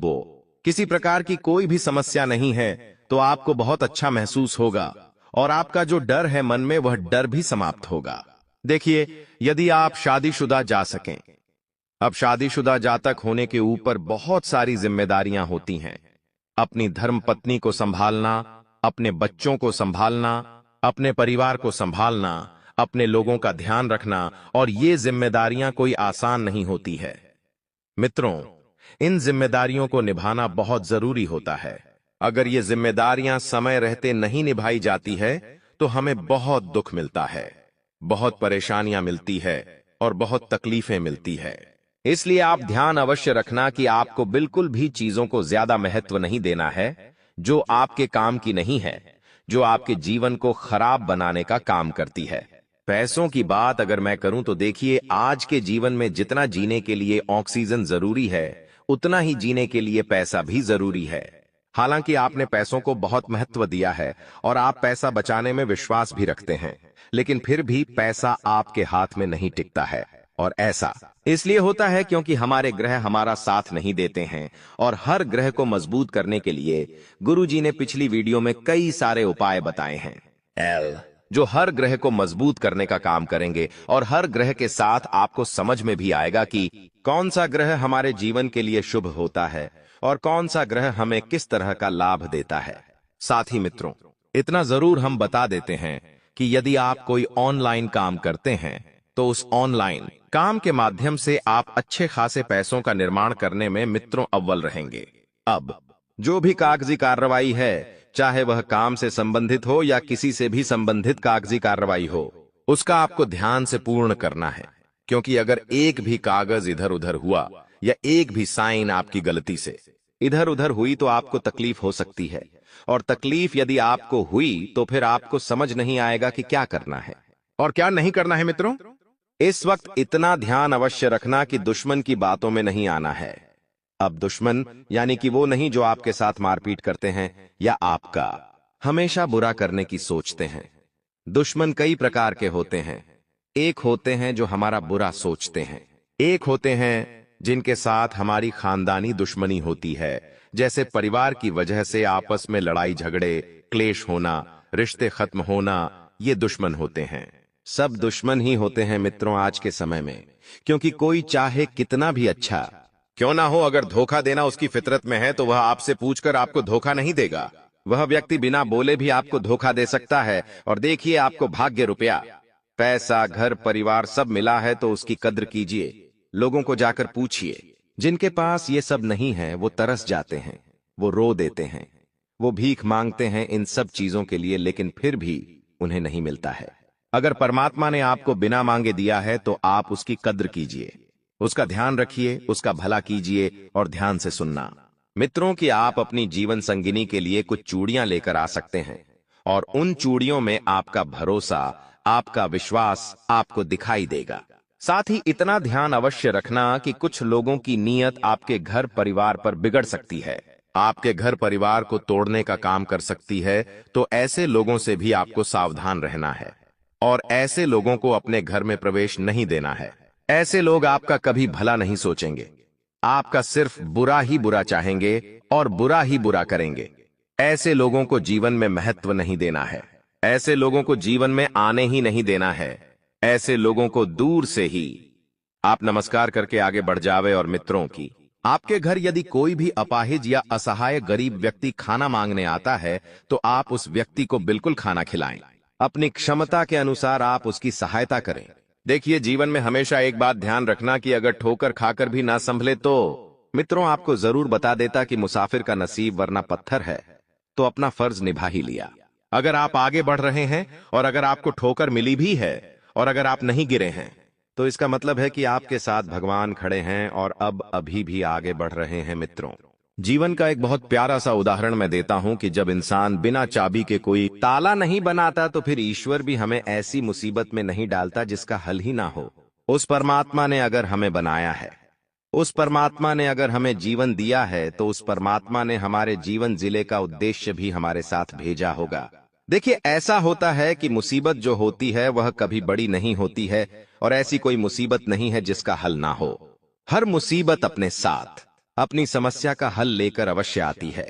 किसी प्रकार की कोई भी समस्या नहीं है, तो आपको बहुत अच्छा महसूस होगा और आपका जो डर है मन में वह डर भी समाप्त होगा। देखिए, यदि आप शादीशुदा जा सकें, अब शादीशुदा जातक होने के ऊपर बहुत सारी जिम्मेदारियां होती हैं। अपनी धर्म पत्नी को संभालना, अपने बच्चों को संभालना, अपने परिवार को संभालना, अपने लोगों का ध्यान रखना, और ये जिम्मेदारियां कोई आसान नहीं होती है। मित्रों, इन जिम्मेदारियों को निभाना बहुत जरूरी होता है। अगर ये जिम्मेदारियां समय रहते नहीं निभाई जाती है तो हमें बहुत दुख मिलता है, बहुत परेशानियां मिलती है और बहुत तकलीफें मिलती है। इसलिए आप ध्यान अवश्य रखना कि आपको बिल्कुल भी चीजों को ज्यादा महत्व नहीं देना है जो आपके काम की नहीं है, जो आपके जीवन को खराब बनाने का काम करती है। पैसों की बात अगर मैं करूं तो देखिए, आज के जीवन में जितना जीने के लिए ऑक्सीजन जरूरी है उतना ही जीने के लिए पैसा भी जरूरी है। हालांकि आपने पैसों को बहुत महत्व दिया है और आप पैसा बचाने में विश्वास भी रखते हैं, लेकिन फिर भी पैसा आपके हाथ में नहीं टिकता है। और ऐसा इसलिए होता है क्योंकि हमारे ग्रह हमारा साथ नहीं देते हैं। और हर ग्रह को मजबूत करने के लिए गुरुजी ने पिछली वीडियो में कई सारे उपाय बताए हैं, जो हर ग्रह को मजबूत करने का काम करेंगे। और हर ग्रह के साथ आपको समझ में भी आएगा कि कौन सा ग्रह हमारे जीवन के लिए शुभ होता है और कौन सा ग्रह हमें किस तरह का लाभ देता है। साथ ही मित्रों, इतना जरूर हम बता देते हैं कि यदि आप कोई ऑनलाइन काम करते हैं तो उस ऑनलाइन काम के माध्यम से आप अच्छे खासे पैसों का निर्माण करने में मित्रों अव्वल रहेंगे। अब जो भी कागजी कार्रवाई है, चाहे वह काम से संबंधित हो या किसी से भी संबंधित कागजी कार्रवाई हो, उसका आपको ध्यान से पूर्ण करना है। क्योंकि अगर एक भी कागज इधर उधर हुआ या एक भी साइन आपकी गलती से इधर उधर हुई तो आपको तकलीफ हो सकती है। और तकलीफ यदि आपको हुई तो फिर आपको समझ नहीं आएगा कि क्या करना है और क्या नहीं करना है। मित्रों, इस वक्त इतना ध्यान अवश्य रखना कि दुश्मन की बातों में नहीं आना है। अब दुश्मन यानी कि वो नहीं जो आपके साथ मारपीट करते हैं या आपका हमेशा बुरा करने की सोचते हैं। दुश्मन कई प्रकार के होते हैं। एक होते हैं जो हमारा बुरा सोचते हैं, एक होते हैं जिनके साथ हमारी खानदानी दुश्मनी होती है, जैसे परिवार की वजह से आपस में लड़ाई झगड़े, क्लेश होना, रिश्ते खत्म होना, ये दुश्मन होते हैं। सब दुश्मन ही होते हैं मित्रों आज के समय में, क्योंकि कोई चाहे कितना भी अच्छा क्यों ना हो, अगर धोखा देना उसकी फितरत में है तो वह आपसे पूछकर आपको धोखा नहीं देगा। वह व्यक्ति बिना बोले भी आपको धोखा दे सकता है। और देखिए, आपको भाग्य, रुपया, पैसा, घर परिवार सब मिला है तो उसकी कद्र कीजिए। लोगों को जाकर पूछिए, जिनके पास ये सब नहीं है वो तरस जाते हैं, वो रो देते हैं, वो भीख मांगते हैं इन सब चीजों के लिए, लेकिन फिर भी उन्हें नहीं मिलता है। अगर परमात्मा ने आपको बिना मांगे दिया है तो आप उसकी कद्र कीजिए, उसका ध्यान रखिए, उसका भला कीजिए। और ध्यान से सुनना मित्रों कि आप अपनी जीवन संगिनी के लिए कुछ चूड़ियां लेकर आ सकते हैं और उन चूड़ियों में आपका भरोसा, आपका विश्वास आपको दिखाई देगा। साथ ही इतना ध्यान अवश्य रखना कि कुछ लोगों की नीयत आपके घर परिवार पर बिगड़ सकती है, आपके घर परिवार को तोड़ने का काम कर सकती है। तो ऐसे लोगों से भी आपको सावधान रहना है और ऐसे लोगों को अपने घर में प्रवेश नहीं देना है। ऐसे लोग आपका कभी भला नहीं सोचेंगे, आपका सिर्फ बुरा ही बुरा चाहेंगे और बुरा ही बुरा करेंगे। ऐसे लोगों को जीवन में महत्व नहीं देना है, ऐसे लोगों को जीवन में आने ही नहीं देना है। ऐसे लोगों को दूर से ही आप नमस्कार करके आगे बढ़ जावे और मित्रों की आपके घर यदि कोई भी अपाहिज या असहाय गरीब व्यक्ति खाना मांगने आता है तो आप उस व्यक्ति को बिल्कुल खाना खिलाएं। अपनी क्षमता के अनुसार आप उसकी सहायता करें। देखिए, जीवन में हमेशा एक बात ध्यान रखना कि अगर ठोकर खाकर भी ना संभले तो मित्रों, आपको जरूर बता देता कि मुसाफिर का नसीब वरना पत्थर है, तो अपना फर्ज निभा ही लिया। अगर आप आगे बढ़ रहे हैं और अगर आपको ठोकर मिली भी है और अगर आप नहीं गिरे हैं तो इसका मतलब है कि आपके साथ भगवान खड़े हैं और अब अभी भी आगे बढ़ रहे हैं। मित्रों, जीवन का एक बहुत प्यारा सा उदाहरण मैं देता हूं कि जब इंसान बिना चाबी के कोई ताला नहीं बनाता तो फिर ईश्वर भी हमें ऐसी मुसीबत में नहीं डालता जिसका हल ही ना हो। उस परमात्मा ने अगर हमें बनाया है, उस परमात्मा ने अगर हमें जीवन दिया है, तो उस परमात्मा ने हमारे जीवन जिले का उद्देश्य भी हमारे साथ भेजा होगा। देखिए, ऐसा होता है कि मुसीबत जो होती है वह कभी बड़ी नहीं होती है और ऐसी कोई मुसीबत नहीं है जिसका हल ना हो। हर मुसीबत अपने साथ अपनी समस्या का हल लेकर अवश्य आती है।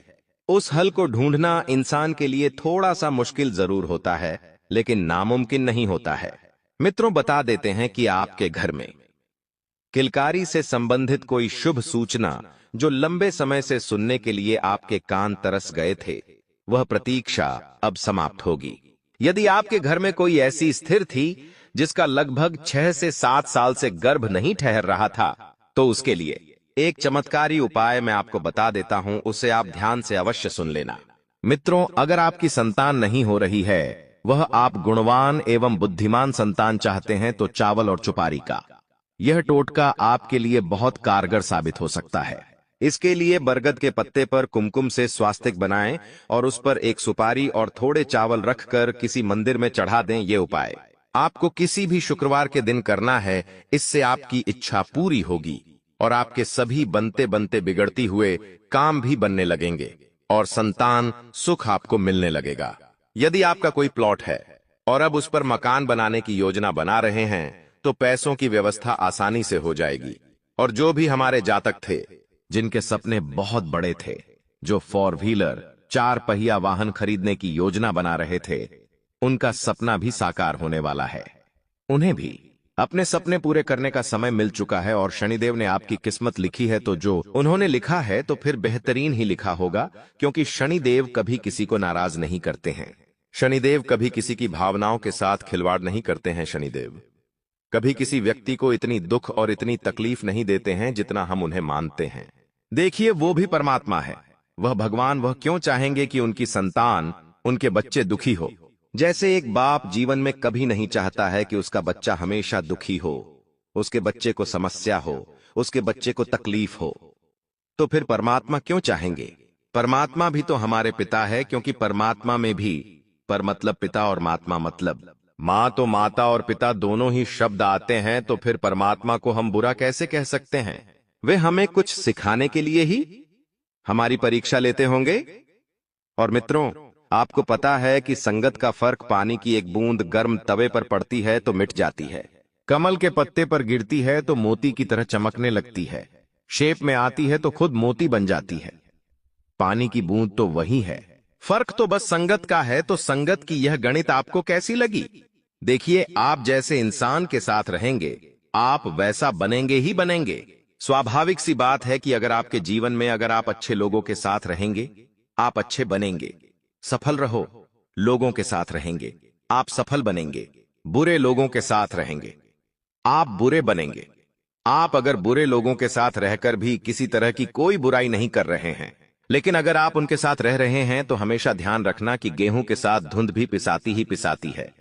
उस हल को ढूंढना इंसान के लिए थोड़ा सा मुश्किल जरूर होता है, लेकिन नामुमकिन नहीं होता है। मित्रों, बता देते हैं कि आपके घर में किलकारी से संबंधित कोई शुभ सूचना जो लंबे समय से सुनने के लिए आपके कान तरस गए थे, वह प्रतीक्षा अब समाप्त होगी। यदि आपके घर में कोई ऐसी स्थिर थी जिसका लगभग 6 से 7 साल से गर्भ नहीं ठहर रहा था, तो उसके लिए एक चमत्कारी उपाय मैं आपको बता देता हूं, उसे आप ध्यान से अवश्य सुन लेना। मित्रों, अगर आपकी संतान नहीं हो रही है, वह आप गुणवान एवं बुद्धिमान संतान चाहते हैं, तो चावल और चुपारी का यह टोटका आपके लिए बहुत कारगर साबित हो सकता है। इसके लिए बरगद के पत्ते पर कुमकुम से स्वास्तिक बनाएं और उस पर एक सुपारी और थोड़े चावल रखकर किसी मंदिर में चढ़ा दें। ये उपाय आपको किसी भी शुक्रवार के दिन करना है। इससे आपकी इच्छा पूरी होगी और आपके सभी बनते बनते बिगड़ती हुए काम भी बनने लगेंगे और संतान सुख आपको मिलने लगेगा। यदि आपका कोई प्लॉट है और अब उस पर मकान बनाने की योजना बना रहे हैं, तो पैसों की व्यवस्था आसानी से हो जाएगी। और जो भी हमारे जातक थे जिनके सपने बहुत बड़े थे, जो 4 व्हीलर 4 पहिया वाहन खरीदने की योजना बना रहे थे, उनका सपना भी साकार होने वाला है। उन्हें भी अपने सपने पूरे करने का समय मिल चुका है और शनिदेव ने आपकी किस्मत लिखी है, तो जो उन्होंने लिखा है तो फिर बेहतरीन ही लिखा होगा, क्योंकि शनिदेव कभी किसी को नाराज नहीं करते हैं। शनिदेव कभी किसी की भावनाओं के साथ खिलवाड़ नहीं करते हैं। शनिदेव कभी किसी व्यक्ति को इतनी दुख और इतनी तकलीफ नहीं देते हैं जितना हम उन्हें मानते हैं। देखिए, वो भी परमात्मा है, वह भगवान, वह क्यों चाहेंगे कि उनकी संतान, उनके बच्चे दुखी हो। जैसे एक बाप जीवन में कभी नहीं चाहता है कि उसका बच्चा हमेशा दुखी हो, उसके बच्चे को समस्या हो, उसके बच्चे को तकलीफ हो, तो फिर परमात्मा क्यों चाहेंगे? परमात्मा भी तो हमारे पिता है, क्योंकि परमात्मा में भी पर मतलब पिता और मात्मा मतलब माँ, तो माता और पिता दोनों ही शब्द आते हैं, तो फिर परमात्मा को हम बुरा कैसे कह सकते हैं? वे हमें कुछ सिखाने के लिए ही हमारी परीक्षा लेते होंगे। और मित्रों, आपको पता है कि संगत का फर्क पानी की एक बूंद गर्म तवे पर पड़ती है तो मिट जाती है, कमल के पत्ते पर गिरती है तो मोती की तरह चमकने लगती है, शेप में आती है तो खुद मोती बन जाती है। पानी की बूंद तो वही है, फर्क तो बस संगत का है। तो संगत की यह गणित आपको कैसी लगी? देखिए, आप जैसे इंसान के साथ रहेंगे, आप वैसा बनेंगे ही बनेंगे। स्वाभाविक सी बात है कि अगर आपके जीवन में अगर आप अच्छे लोगों के साथ रहेंगे, आप अच्छे बनेंगे। सफल रहो, लोगों के साथ रहेंगे, आप सफल बनेंगे। बुरे लोगों के साथ रहेंगे, आप बुरे बनेंगे। आप अगर बुरे लोगों के साथ रहकर भी किसी तरह की कोई बुराई नहीं कर रहे हैं, लेकिन अगर आप उनके साथ रह रहे हैं, तो हमेशा ध्यान रखना कि गेहूं के साथ धुंध भी पिसाती ही पिसाती है।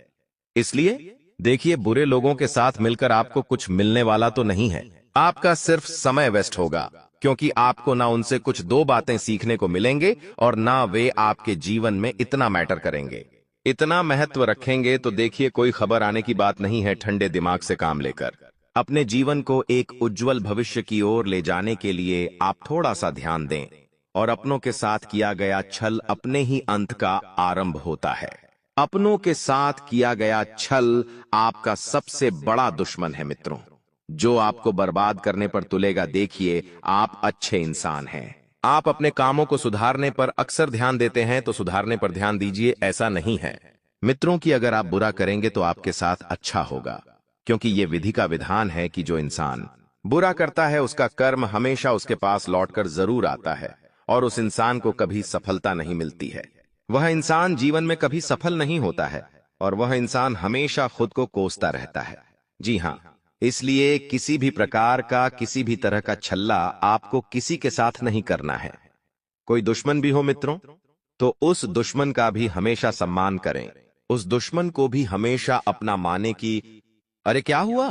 इसलिए देखिए, बुरे लोगों के साथ मिलकर आपको कुछ मिलने वाला तो नहीं है, आपका सिर्फ समय वेस्ट होगा, क्योंकि आपको ना उनसे कुछ 2 बातें सीखने को मिलेंगे और ना वे आपके जीवन में इतना मैटर करेंगे, इतना महत्व रखेंगे। तो देखिए, कोई खबर आने की बात नहीं है। ठंडे दिमाग से काम लेकर अपने जीवन को एक उज्जवल भविष्य की ओर ले जाने के लिए आप थोड़ा सा ध्यान दें, और अपनों के साथ किया गया छल अपने ही अंत का आरंभ होता है। अपनों के साथ किया गया छल आपका सबसे बड़ा दुश्मन है मित्रों, जो आपको बर्बाद करने पर तुलेगा। देखिए, आप अच्छे इंसान हैं, आप अपने कामों को सुधारने पर अक्सर ध्यान देते हैं, तो सुधारने पर ध्यान दीजिए। ऐसा नहीं है मित्रों कि अगर आप बुरा करेंगे तो आपके साथ अच्छा होगा, क्योंकि यह विधि का विधान है कि जो इंसान बुरा करता है उसका कर्म हमेशा उसके पास लौटकर जरूर आता है और उस इंसान को कभी सफलता नहीं मिलती है। वह इंसान जीवन में कभी सफल नहीं होता है और वह इंसान हमेशा खुद को कोसता रहता है। जी हाँ, इसलिए किसी भी प्रकार का किसी भी तरह का छल्ला आपको किसी के साथ नहीं करना है। कोई दुश्मन भी हो मित्रों, तो उस दुश्मन का भी हमेशा सम्मान करें। उस दुश्मन को भी हमेशा अपना माने कि अरे क्या हुआ,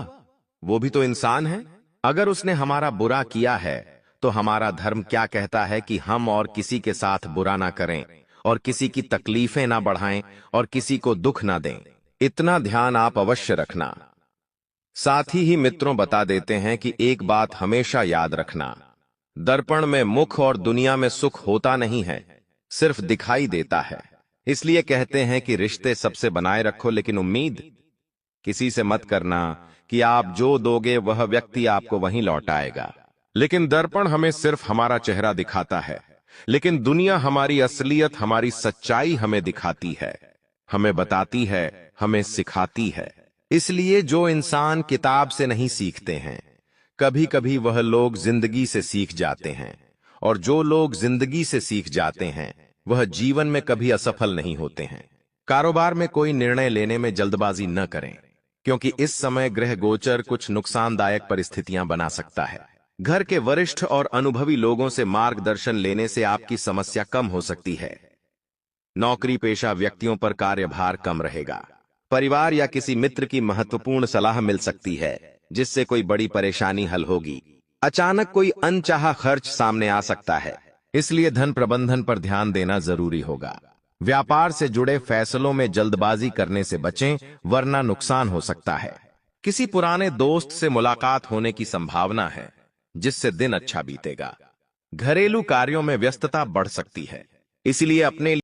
वो भी तो इंसान है। अगर उसने हमारा बुरा किया है तो हमारा धर्म क्या कहता है कि हम और किसी के साथ बुरा ना करें और किसी की तकलीफें ना बढ़ाएं और किसी को दुख ना दें। इतना ध्यान आप अवश्य रखना। साथ ही मित्रों बता देते हैं कि एक बात हमेशा याद रखना, दर्पण में मुख और दुनिया में सुख होता नहीं है, सिर्फ दिखाई देता है। इसलिए कहते हैं कि रिश्ते सबसे बनाए रखो लेकिन उम्मीद किसी से मत करना कि आप जो दोगे वह व्यक्ति आपको वहीं लौटाएगा। लेकिन दर्पण हमें सिर्फ हमारा चेहरा दिखाता है, लेकिन दुनिया हमारी असलियत, हमारी सच्चाई हमें दिखाती है, हमें बताती है, हमें सिखाती है। इसलिए जो इंसान किताब से नहीं सीखते हैं, कभी कभी वह लोग जिंदगी से सीख जाते हैं, और जो लोग जिंदगी से सीख जाते हैं वह जीवन में कभी असफल नहीं होते हैं। कारोबार में कोई निर्णय लेने में जल्दबाजी न करें, क्योंकि इस समय ग्रह गोचर कुछ नुकसानदायक परिस्थितियां बना सकता है। घर के वरिष्ठ और अनुभवी लोगों से मार्गदर्शन लेने से आपकी समस्या कम हो सकती है। नौकरी पेशा व्यक्तियों पर कार्यभार कम रहेगा। परिवार या किसी मित्र की महत्वपूर्ण सलाह मिल सकती है, जिससे कोई बड़ी परेशानी हल होगी। अचानक कोई अनचाहा खर्च सामने आ सकता है, इसलिए धन प्रबंधन पर ध्यान देना जरूरी होगा। व्यापार से जुड़े फैसलों में जल्दबाजी करने से बचें, वरना नुकसान हो सकता है। किसी पुराने दोस्त से मुलाकात होने की संभावना है, जिससे दिन अच्छा बीतेगा। घरेलू कार्यों में व्यस्तता बढ़ सकती है, इसलिए अपने